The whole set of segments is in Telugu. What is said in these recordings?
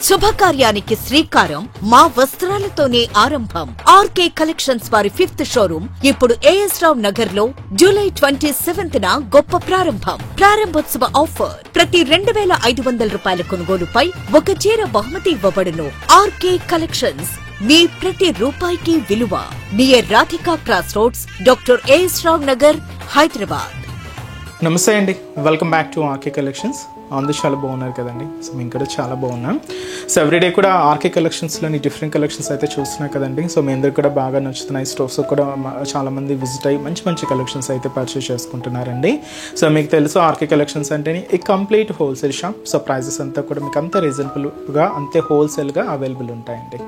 శుభకార్యానికి శ్రీకారం మా వస్త్రాలతోనే ఆరంభం. ఆర్కే కలెక్షన్స్ వారి 5th షోరూమ్ ఇప్పుడు ఏఎస్ రావు నగర్ లో జూలై 27న గొప్ప ప్రారంభం. ప్రారంభోత్సవ ఆఫర్ ప్రతి 2500 రూపాయల కొనుగోలుపై ఒక చీర బహుమతి ఇవ్వబడును. ఆర్కే కలెక్షన్స్ మీ ప్రతి రూపాయికి విలువ. Near Radhika cross roads, doctor AS Rao Nagar, Hyderabad. నమస్తే అండి, welcome back to RK collections. అందరూ చాలా బాగున్నారు కదండి. సో మేము కూడా చాలా బాగున్నాం. సో ఎవ్రీడే కూడా ఆర్కే కలెక్షన్స్లోని డిఫరెంట్ కలెక్షన్స్ అయితే చూస్తున్నాం కదండి. సో మీ అందరికి కూడా బాగా నచ్చుతున్నాయి. స్టోర్స్ కూడా చాలామంది విజిట్ అయ్యి మంచి మంచి కలెక్షన్స్ అయితే పర్చేస్ చేసుకుంటున్నారండి. సో మీకు తెలుసు ఆర్కే కలెక్షన్స్ అంటేనే ఈ complete wholesale shop. So prices అంతా కూడా మీకు అంత రీజనబుల్గా, అంతే హోల్సేల్గా అవైలబుల్ ఉంటాయండి.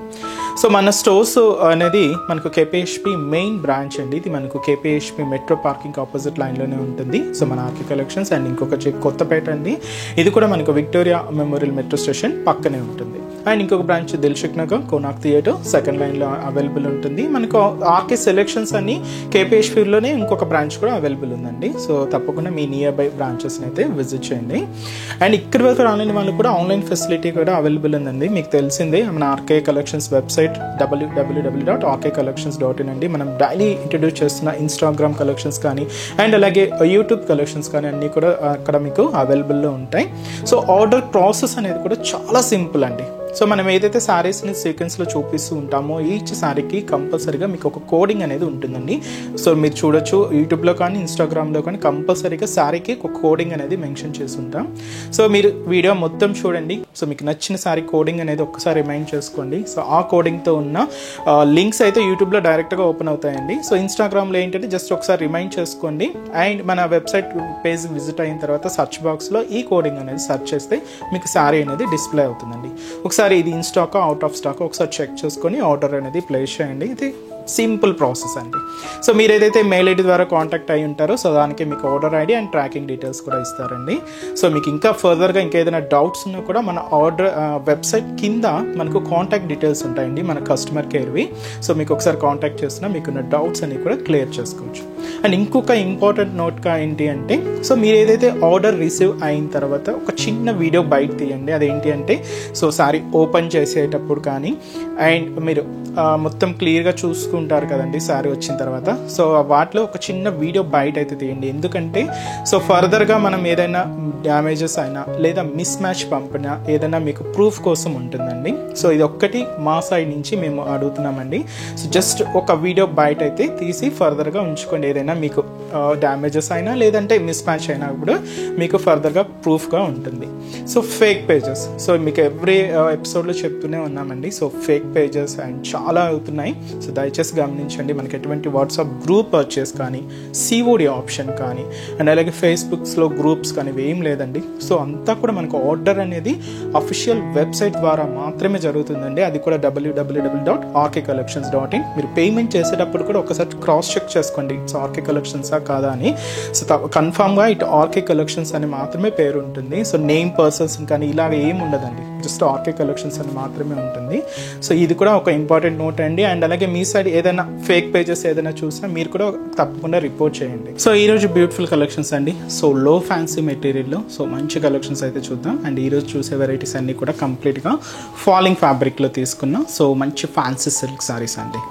సో మన స్టోర్స్ అనేది మనకు కేపీహెచ్పి మెయిన్ బ్రాంచ్ అండి. ఇది మనకు కేపీహెచ్పి మెట్రో పార్కింగ్ ఆపోజిట్ లైన్లోనే ఉంటుంది. సో మన ఆర్కే కలెక్షన్స్ అండ్ ఇంకొక కొత్తపేట అండి, ఇది కూడా మనకు విక్టోరియా మెమోరియల్ మెట్రో స్టేషన్ పక్కనే ఉంటుంది. అండ్ ఇంకొక branch Dilsukh Nagar Konark theatre second లైన్లో అవైలబుల్ ఉంటుంది. మనకు ఆర్కే సెలెక్షన్స్ అని కేపీహెచ్పిలోనే ఇంకొక బ్రాంచ్ కూడా అవైలబుల్ ఉందండి. సో తప్పకుండా మీ నియర్ బై బ్రాంచెస్ని అయితే విజిట్ చేయండి. అండ్ ఇక్కడి వరకు రాలేని వాళ్ళు కూడా ఆన్లైన్ ఫెసిలిటీ కూడా అవైలబుల్ ఉందండి. మీకు తెలిసిందే మన ఆర్కే కలెక్షన్స్ వెబ్సైట్ www.rkcollections.in అండి. మనం డైలీ ఇంట్రడ్యూస్ చేస్తున్న ఇన్స్టాగ్రామ్ కలెక్షన్స్ కానీ అండ్ అలాగే యూట్యూబ్ కలెక్షన్స్ కానీ అన్నీ కూడా అక్కడ మీకు అవైలబుల్లో ఉంటాయి. సో ఆర్డర్ ప్రాసెస్ అనేది కూడా చాలా సింపుల్ అండి. సో మనం ఏదైతే శారీస్ని సీక్వెన్స్లో చూపిస్తూ ఉంటామో ఈచ్ శారీకి కంపల్సరీగా మీకు ఒక కోడింగ్ అనేది ఉంటుందండి. సో మీరు చూడొచ్చు యూట్యూబ్లో కానీ ఇన్స్టాగ్రామ్లో కానీ కంపల్సరీగా శారీకి ఒక కోడింగ్ అనేది మెన్షన్ చేసి ఉంటాం. సో మీరు వీడియో మొత్తం చూడండి. సో మీకు నచ్చిన శారీ కోడింగ్ అనేది ఒక్కసారి రిమైండ్ చేసుకోండి. సో ఆ కోడింగ్తో ఉన్న లింక్స్ అయితే యూట్యూబ్లో డైరెక్ట్గా ఓపెన్ అవుతాయండి. సో ఇన్స్టాగ్రామ్లో ఏంటంటే జస్ట్ ఒకసారి రిమైండ్ చేసుకోండి. అండ్ మన వెబ్సైట్ పేజ్ విజిట్ అయిన తర్వాత సర్చ్ బాక్స్లో ఈ కోడింగ్ అనేది సెర్చ్ చేస్తే మీకు శారీ అనేది డిస్ప్లే అవుతుందండి. ఒకసారి ఇది in stock out of stock ఒకసారి చెక్ చేసుకొని ఆర్డర్ అనేది ప్లేస్ చేయండి. ఇది సింపుల్ ప్రాసెస్ అండి. సో మీరు ఏదైతే మెయిల్ ఐడి ద్వారా కాంటాక్ట్ అయ్యి ఉంటారో సో దానికి మీకు order ID and tracking details కూడా ఇస్తారండి. సో మీకు ఇంకా ఫర్దర్గా ఇంకేదైనా డౌట్స్ ఉన్నా కూడా మన ఆర్డర్ వెబ్సైట్ కింద మనకు కాంటాక్ట్ డీటెయిల్స్ ఉంటాయండి, మన కస్టమర్ కేర్వి. సో మీకు ఒకసారి కాంటాక్ట్ చేసినా మీకున్న డౌట్స్ అన్ని కూడా క్లియర్ చేసుకోవచ్చు. అండ్ ఇంకొక ఇంపార్టెంట్ నోట్గా ఏంటి అంటే సో మీరు ఏదైతే ఆర్డర్ రిసీవ్ అయిన తర్వాత ఒక చిన్న వీడియో బయట తీయండి. అదేంటి అంటే సో సారీ ఓపెన్ చేసేటప్పుడు కానీ అండ్ మీరు మొత్తం క్లియర్గా చూసుకుంటారు కదండి శారీ వచ్చిన తర్వాత. సో వాటిలో ఒక చిన్న వీడియో బయట అయితే తీయండి. ఎందుకంటే సో ఫర్దర్గా మనం ఏదైనా డ్యామేజెస్ అయినా లేదా మిస్ మ్యాచ్ పంపినా ఏదైనా మీకు ప్రూఫ్ కోసం ఉంటుందండి. సో ఇది ఒక్కటి మా సైడ్ నుంచి మేము అడుగుతున్నామండి. సో జస్ట్ ఒక వీడియో బయట అయితే తీసి ఫర్దర్గా ఉంచుకోండి. ఏదైనా మీకు డ్యామేజెస్ అయినా లేదంటే మిస్ మ్యాచ్ అయినా కూడా మీకు ఫర్దర్గా ప్రూఫ్గా ఉంటుంది. సో ఫేక్ పేజెస్, సో మీకు ఎవ్రీ ఎపిసోడ్లో చెప్తూనే ఉన్నామండి. సో ఫేక్ పేజెస్ అండ్ చాలా అవుతున్నాయి. సో దయచేసి గమనించండి. మనకి ఎటువంటి వాట్సాప్ గ్రూప్ పర్చేస్ కానీ సిఓడి ఆప్షన్ కానీ అండ్ అలాగే ఫేస్బుక్స్లో గ్రూప్స్ కానీ ఏం లేదండి. సో అంతా కూడా మనకు ఆర్డర్ అనేది అఫీషియల్ వెబ్సైట్ ద్వారా మాత్రమే జరుగుతుందండి. అది కూడా www.rkcollections.in. మీరు పేమెంట్ చేసేటప్పుడు కూడా ఒకసారి క్రాస్ చెక్ చేసుకోండి ఇట్స్ ఆర్కే కలెక్షన్సా కాదా అని. సో కన్ఫామ్గా ఇటు ఆర్కే కలెక్షన్స్ అని మాత్రమే పేరు ఉంటుంది. సో నేమ్ పర్సన్స్ కానీ ఇలాగ ఏమి ఉండదండి, జస్ట్ ఆర్కే కలెక్షన్స్ అని మాత్రమే ఉంటుంది. సో ఇది కూడా ఒక ఇంపార్టెంట్ నోట్ అండి. అండ్ అలాగే మీ సైడ్ ఏదైనా ఫేక్ పేజెస్ ఏదైనా చూసినా మీరు కూడా తప్పకుండా రిపోర్ట్ చేయండి. సో ఈరోజు బ్యూటిఫుల్ కలెక్షన్స్ అండి. సో లో ఫ్యాన్సీ మెటీరియల్లో సో మంచి కలెక్షన్స్ అయితే చూద్దాం. అండ్ ఈరోజు చూసే వెరైటీస్ అన్నీ కూడా కంప్లీట్గా ఫాలింగ్ ఫ్యాబ్రిక్లో తీసుకున్నాం. సో మంచి ఫ్యాన్సీ సిల్క్ సారీస్ అండి.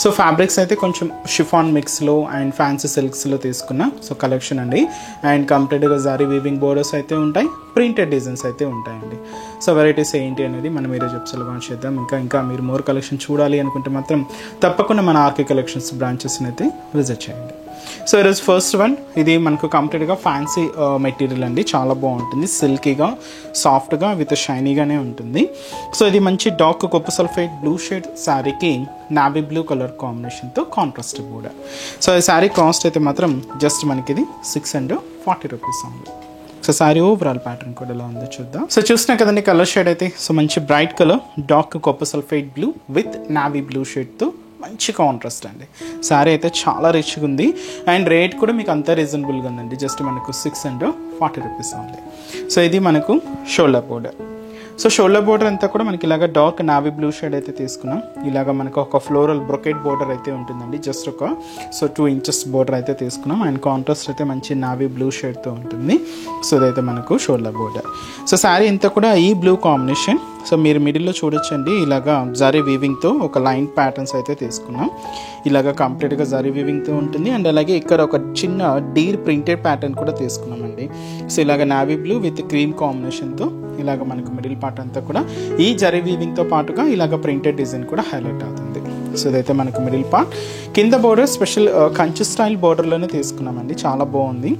సో ఫ్యాబ్రిక్స్ అయితే కొంచెం షిఫాన్ మిక్స్లో అండ్ ఫ్యాన్సీ సిల్క్స్లో తీసుకున్నాం. సో కలెక్షన్ అండి. అండ్ కంప్లీట్గా జారీ వీవింగ్ బోర్డర్స్ అయితే ఉంటాయి, ప్రింటెడ్ డిజైన్స్ అయితే ఉంటాయండి. సో వెరైటీస్ ఏంటి అనేది మనం ఈరోజు ఎపిసోడ్లో లాంచ్ చేద్దాం. ఇంకా మీరు మోర్ కలెక్షన్ చూడాలి అనుకుంటే మాత్రం తప్పకుండా మన ఆర్కే కలెక్షన్స్ బ్రాంచెస్ని అయితే విజిట్ చేయండి. సో ఈరోజు ఫస్ట్ వన్, ఇది మనకు కంప్లీట్గా ఫ్యాన్సీ మెటీరియల్ అండి. చాలా బాగుంటుంది, సిల్కీగా సాఫ్ట్గా విత్ షైనీగానే ఉంటుంది. సో ఇది మంచి డార్క్ కొప్పు సల్ఫేట్ బ్లూ షేడ్ శారీకి నావీ బ్లూ కలర్ కాంబినేషన్తో కాంట్రాస్ట్ బోర్డర్. సో ఈ శారీ కాస్ట్ అయితే మాత్రం జస్ట్ మనకి ఇది 640 రూపీస్ ఉంది. సో సారీ ఓవరాల్ ప్యాటర్న్ కూడా ఎలా ఉందో చూద్దాం. సో చూసినా కదండి కలర్ షేడ్ అయితే సో మంచి bright colour dark copper sulphate blue with navy blue షేడ్తో మంచి కాంట్రాస్ట్ అండి. సారీ అయితే చాలా రిచ్గా ఉంది అండ్ రేట్ కూడా మీకు అంతా రీజనబుల్గా ఉందండి. జస్ట్ మనకు 640 రూపీస్ ఉంది. సో ఇది మనకు shoulder border. So shoulder border అంతా కూడా మనకి ఇలాగ డార్క్ నావీ బ్లూ షేడ్ అయితే తీసుకున్నాం. ఇలాగ మనకు ఒక ఫ్లోరల్ బ్రొకెట్ బోర్డర్ అయితే ఉంటుందండి. జస్ట్ ఒక 2 ఇంచెస్ బోర్డర్ అయితే తీసుకున్నాం అండ్ కాంట్రాస్ట్ అయితే మంచి నావీ బ్లూ షేడ్తో ఉంటుంది. సో ఇదైతే మనకు షోల్డర్ బోర్డర్. సో శారీ అంతా కూడా ఈ బ్లూ కాంబినేషన్ సో మీరు మిడిల్లో చూడొచ్చండి, ఇలాగా జరీ వీవింగ్తో ఒక లైన్ ప్యాటర్న్స్ అయితే తీసుకున్నాం. ఇలాగా కంప్లీట్గా జరీ వీవింగ్తో ఉంటుంది. అండ్ అలాగే ఇక్కడ ఒక చిన్న డీర్ ప్రింటెడ్ ప్యాటర్న్ కూడా తీసుకున్నామండి. సో ఇలాగ నావీ బ్లూ విత్ క్రీమ్ కాంబినేషన్తో ఇలాగ మనకు మిడిల్ పార్ట్ అంతా కూడా ఈ జరీ వీవింగ్తో పాటుగా ఇలాగ ప్రింటెడ్ డిజైన్ కూడా హైలైట్ అవుతుంది. సో ఇదైతే మనకు మిడిల్ పార్ట్. కింద బోర్డర్ స్పెషల్ కంచి స్టైల్ బోర్డర్లోనే తీసుకున్నామండి, చాలా బాగుంది.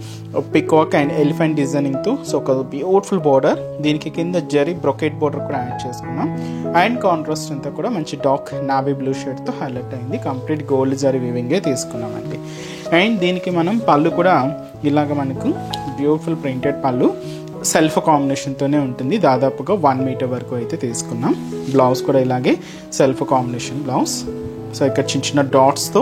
పికాక్ అండ్ ఎలిఫెంట్ డిజైనింగ్తో సో ఒక బ్యూటిఫుల్ బోర్డర్. దీనికి కింద జరీ బ్రొకెట్ బోర్డర్ కూడా యాడ్ చేసుకున్నాం. అండ్ కాంట్రాస్ట్ అంతా కూడా మంచి డార్క్ నావీ బ్లూ షేడ్తో హైలైట్ అయింది. కంప్లీట్ గోల్డ్ జరీ వీవింగే తీసుకున్నామండి. అండ్ దీనికి మనం పళ్ళు కూడా ఇలాగ మనకు బ్యూటిఫుల్ ప్రింటెడ్ పళ్ళు సెల్ఫ్ కాంబినేషన్తోనే ఉంటుంది. దాదాపుగా 1 మీటర్ వరకు అయితే తీసుకున్నాం. బ్లౌజ్ కూడా ఇలాగే సెల్ఫ్ కాంబినేషన్ బ్లౌజ్. సో ఇక్కడ చిన్న చిన్న డాట్స్తో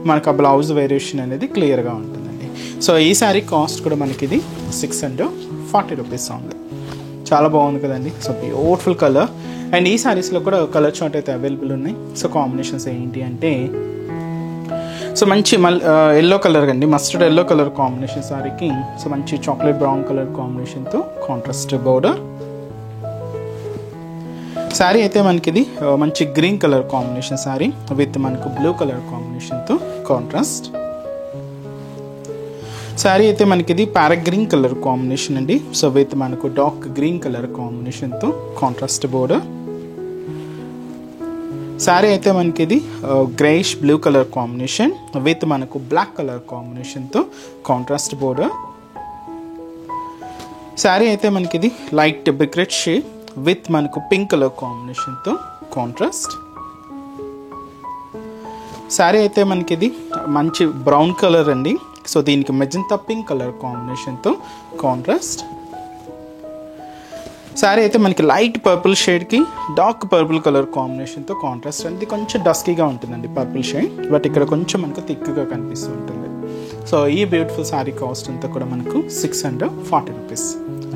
మనకు ఆ బ్లౌజ్ వేరియేషన్ అనేది క్లియర్గా ఉంటుందండి. సో ఈ శారీ కాస్ట్ కూడా మనకి ఇది 640 రూపీస్ ఉంది. చాలా బాగుంది కదండి. So beautiful colour. అండ్ ఈ శారీస్లో కూడా కలర్ చార్ట్ అయితే అవైలబుల్ ఉన్నాయి. సో కాంబినేషన్స్ ఏంటి అంటే సో మంచి ఎల్లో కలర్ అండి, మస్టర్డ్ ఎల్లో కలర్ కాంబినేషన్ శారీకి సో మంచి చాక్లెట్ బ్రౌన్ కలర్ కాంబినేషన్తో కాంట్రాస్ట్ బోర్డర్. శారీ అయితే మనకి ఇది మంచి green colour combination sari with మనకు బ్లూ కలర్ కాంబినేషన్తో కాంట్రాస్ట్. శారీ అయితే మనకి ఇది ప్యారెట్ గ్రీన్ కలర్ కాంబినేషన్ అండి. సో విత్ మనకు డార్క్ గ్రీన్ కలర్ కాంబినేషన్తో కాంట్రాస్ట్ బోర్డర్. శారీ అయితే మనకి ఇది greyish blue colour combination with మనకు బ్లాక్ కలర్ కాంబినేషన్తో కాంట్రాస్ట్ బోర్డర్. శారీ అయితే మనకి ఇది light brick red shade with మనకు పింక్ కలర్ కాంబినేషన్తో కాంట్రాస్ట్. శారీ అయితే మనకి ఇది మంచి బ్రౌన్ కలర్ అండి. సో దీనికి మెజంతా పింక్ కలర్ కాంబినేషన్తో కాంట్రాస్ట్. శారీ అయితే మనకి లైట్ పర్పుల్ షేడ్కి డార్క్ పర్పుల్ కలర్ కాంబినేషన్తో కాంట్రాస్ట్. అనేది కొంచెం డస్కీగా ఉంటుందండి పర్పుల్ షేడ్, బట్ ఇక్కడ కొంచెం మనకు థిక్గా కనిపిస్తూ ఉంటుంది. సో ఈ బ్యూటిఫుల్ శారీ కాస్ట్ అంతా కూడా మనకు 640 రూపీస్.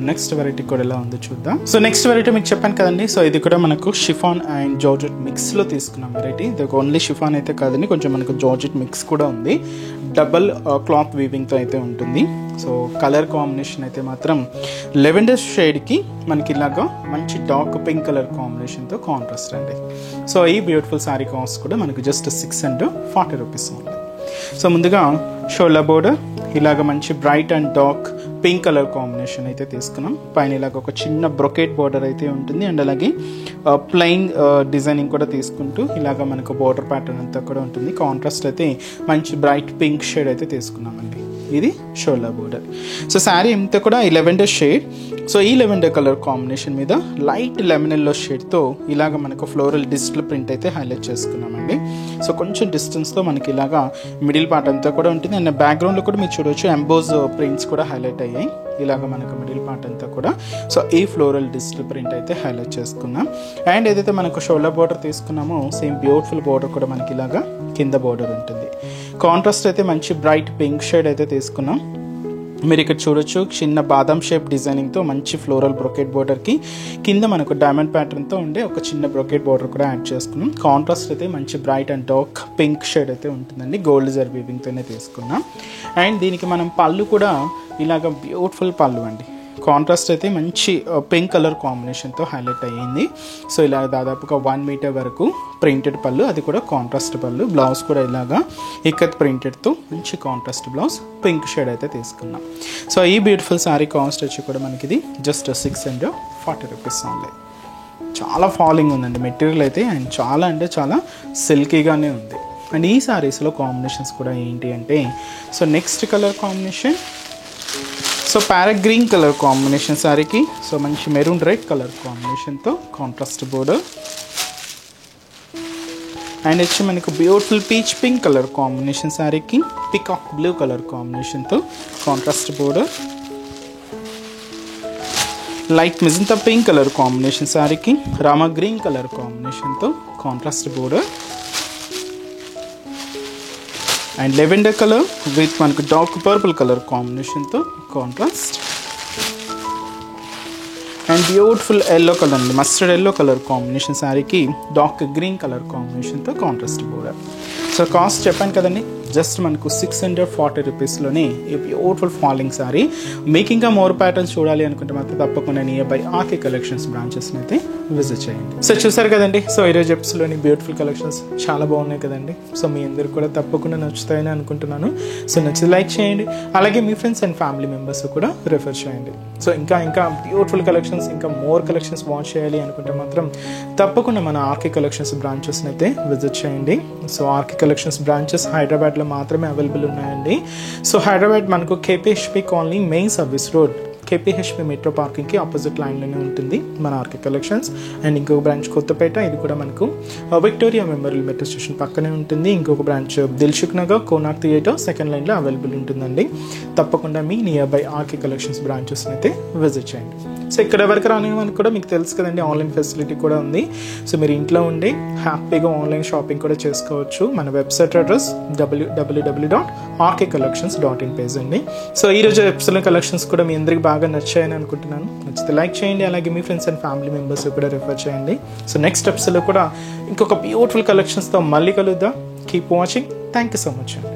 నెక్స్ట్ వెరైటీ కూడా ఎలా ఉందో చూద్దాం. సో నెక్స్ట్ వెరైటీ మీకు చెప్పాను కదండి. సో ఇది కూడా మనకు షిఫాన్ అండ్ జార్జెట్ మిక్స్లో తీసుకున్నాం వెరైటీ. ఇది ఓన్లీ షిఫాన్ అయితే కాదండి, కొంచెం మనకు జార్జెట్ మిక్స్ కూడా ఉంది. డబల్ క్లాత్ వీవింగ్తో అయితే ఉంటుంది. సో కలర్ కాంబినేషన్ అయితే మాత్రం లెవెండర్ షేడ్కి మనకి ఇలాగా మంచి డార్క్ పింక్ కలర్ కాంబినేషన్తో కాంట్రాస్ట్ అండి. సో ఈ బ్యూటిఫుల్ శారీ కాస్ట్ కూడా మనకు జస్ట్ 640 రూపీస్ ఉంది. సో ముందుగా షోల్డర్ బోర్డర్ ఇలాగ మంచి bright and dark pink colour combination అయితే తీసుకున్నాం. పైన ఇలాగ ఒక చిన్న బ్రొకెట్ బోర్డర్ అయితే ఉంటుంది. అండ్ అలాగే ప్లెయిన్ డిజైనింగ్ కూడా తీసుకుంటూ ఇలాగ మనకు బోర్డర్ ప్యాటర్న్ అంతా కూడా ఉంటుంది. కాంట్రాస్ట్ అయితే మంచి బ్రైట్ పింక్ షేడ్ అయితే తీసుకున్నామండి. ఇది షోల్డర్ బోర్డర్. సో శారీ అంతా కూడా ఈ లెవెండర్ షేడ్. సో ఈ లెవెండర్ కలర్ కాంబినేషన్ మీద లైట్ లెమన్ ఎల్లో షేడ్తో ఇలాగ మనకు ఫ్లోరల్ డిజిటల్ ప్రింట్ అయితే హైలైట్ చేసుకున్నామండి. సో కొంచెం డిస్టెన్స్తో మనకి ఇలాగా మిడిల్ పార్ట్ అంతా కూడా ఉంటుంది. అండ్ బ్యాక్గ్రౌండ్లో కూడా మీరు చూడవచ్చు ఎంబోజ్ ప్రింట్స్ కూడా హైలైట్ అయ్యాయి ఇలాగ మనకు మిడిల్ పార్ట్ అంతా కూడా. సో ఈ ఫ్లోరల్ డిజిటల్ ప్రింట్ అయితే హైలైట్ చేసుకున్నాం. అండ్ ఏదైతే మనకు షోల్డర్ బోర్డర్ తీసుకున్నామో సేమ్ బ్యూటిఫుల్ బోర్డర్ కూడా మనకి ఇలాగా కింద బోర్డర్ ఉంటుంది. కాంట్రాస్ట్ అయితే మంచి బ్రైట్ పింక్ షేడ్ అయితే తీసుకున్నాం. మీరు ఇక్కడ చూడొచ్చు చిన్న బాదం షేప్ డిజైనింగ్తో మంచి ఫ్లోరల్ బ్రొకెట్ బోర్డర్కి కింద మనకు డైమండ్ ప్యాటర్న్తో ఉండే ఒక చిన్న బ్రొకెట్ బోర్డర్ కూడా యాడ్ చేసుకున్నాం. కాంట్రాస్ట్ అయితే మంచి bright and dark pink shade అయితే ఉంటుందండి. గోల్డ్ జరీ వీవింగ్తోనే తీసుకున్నాం. అండ్ దీనికి మనం పళ్ళు కూడా ఇలాగ బ్యూటిఫుల్ పళ్ళు అండి. కాంట్రాస్ట్ అయితే మంచి పింక్ కలర్ కాంబినేషన్తో హైలైట్ అయ్యింది. సో ఇలా దాదాపుగా 1 మీటర్ వరకు ప్రింటెడ్ పళ్ళు, అది కూడా కాంట్రాస్ట్ పళ్ళు. బ్లౌజ్ కూడా ఇలాగా ఇక్కత్ ప్రింటెడ్తో మంచి కాంట్రాస్ట్ బ్లౌజ్ పింక్ షేడ్ అయితే తీసుకున్నాం. సో ఈ బ్యూటిఫుల్ శారీ కాస్ట్ వచ్చి కూడా మనకి ఇది జస్ట్ 640 రూపీస్ ఓన్లీ. చాలా ఫాలింగ్ ఉందండి మెటీరియల్ అయితే, అండ్ చాలా అంటే చాలా సిల్కీగానే ఉంది. అండ్ ఈ శారీస్లో కాంబినేషన్స్ కూడా ఏంటి అంటే so next colour combination so parrot green colour combination శారీకి సో మంచి మెరూన్ రెడ్ కలర్ కాంబినేషన్తో కాంట్రాస్ట్ బోర్డర్. అండ్ వచ్చి మనకు beautiful peach pink colour combination శారీకి పికాక్ బ్లూ కలర్ కాంబినేషన్తో contrast border. Light magenta pink colour combination శారీకి రామా గ్రీన్ కలర్ కాంబినేషన్తో contrast border. And lavender colour with మనకు డార్క్ పర్పుల్ కలర్ కాంబినేషన్తో contrast. And beautiful yellow colour అండి, మస్టర్డ్ ఎల్లో కలర్ కాంబినేషన్ శారీకి డార్క్ గ్రీన్ కలర్ కాంబినేషన్తో కాంట్రాస్ట్ బోర్డర్. సో కాస్ట్ చెప్పాను కదండి జస్ట్ మనకు 640 రూపీస్లోనే ఈ బ్యూటిఫుల్ ఫాలింగ్ సారీ. మీకు ఇంకా మోర్ ప్యాటర్న్స్ చూడాలి అనుకుంటే మాత్రం తప్పకుండా నియర్ బై ఆర్కే కలెక్షన్స్ బ్రాంచెస్ని అయితే విజిట్ చేయండి. సో చూసారు కదండి, సో ఈరోజు ఎపిసోడ్లోని బ్యూటిఫుల్ కలెక్షన్స్ చాలా బాగున్నాయి కదండి. సో మీ అందరికి కూడా తప్పకుండా నచ్చుతాయని అనుకుంటున్నాను. సో నచ్చితే లైక్ చేయండి, అలాగే మీ ఫ్రెండ్స్ అండ్ ఫ్యామిలీ మెంబర్స్ కూడా రిఫర్ చేయండి. సో ఇంకా బ్యూటిఫుల్ కలెక్షన్స్, ఇంకా మోర్ కలెక్షన్స్ వాచ్ చేయాలి అనుకుంటే మాత్రం తప్పకుండా మన ఆర్కే కలెక్షన్స్ బ్రాంచెస్ని అయితే విజిట్ చేయండి. సో ఆర్కే కలెక్షన్స్ బ్రాంచెస్ హైదరాబాద్లో మాత్రమే అవైలబుల్ ఉన్నాయండి. సో హైదరాబాద్ మనకు KPHB colony main service road, KPHB metro పార్కింగ్కి ఆపోజిట్ లైన్లోనే ఉంటుంది మన ఆర్కే కలెక్షన్స్. అండ్ ఇంకొక బ్రాంచ్ కొత్తపేట, ఇది కూడా మనకు విక్టోరియా మెమోరియల్ మెట్రో స్టేషన్ పక్కనే ఉంటుంది. ఇంకొక branch Dilsukh Nagar Konark theatre second లైన్లో అవైలబుల్ ఉంటుందండి. తప్పకుండా మీ నియర్ బై ఆర్కే కలెక్షన్స్ బ్రాంచెస్ని అయితే విజిట్ చేయండి. సో ఇక్కడ వరకు రానివ్వడానికి కూడా మీకు తెలుసు కదండి, ఆన్లైన్ ఫెసిలిటీ కూడా ఉంది. సో మీరు ఇంట్లో ఉండి హ్యాపీగా ఆన్లైన్ షాపింగ్ కూడా చేసుకోవచ్చు. మన వెబ్సైట్ అడ్రస్ www.rkcollections.in పేజ్ అండి. సో ఈరోజు ఎపిసోడ్ కలెక్షన్స్ కూడా మీ అందరికి బాగా నచ్చాయని అనుకుంటున్నాను. నచ్చితే లైక్ చేయండి, అలాగే మీ ఫ్రెండ్స్ అండ్ ఫ్యామిలీ మెంబర్స్ కూడా రిఫర్ చేయండి. సో నెక్స్ట్ ఎపిసోడ్లో కూడా ఇంకొక బ్యూటిఫుల్ కలెక్షన్స్తో మళ్ళీ కలుద్దాం. Keep watching. Thank you so much అండి.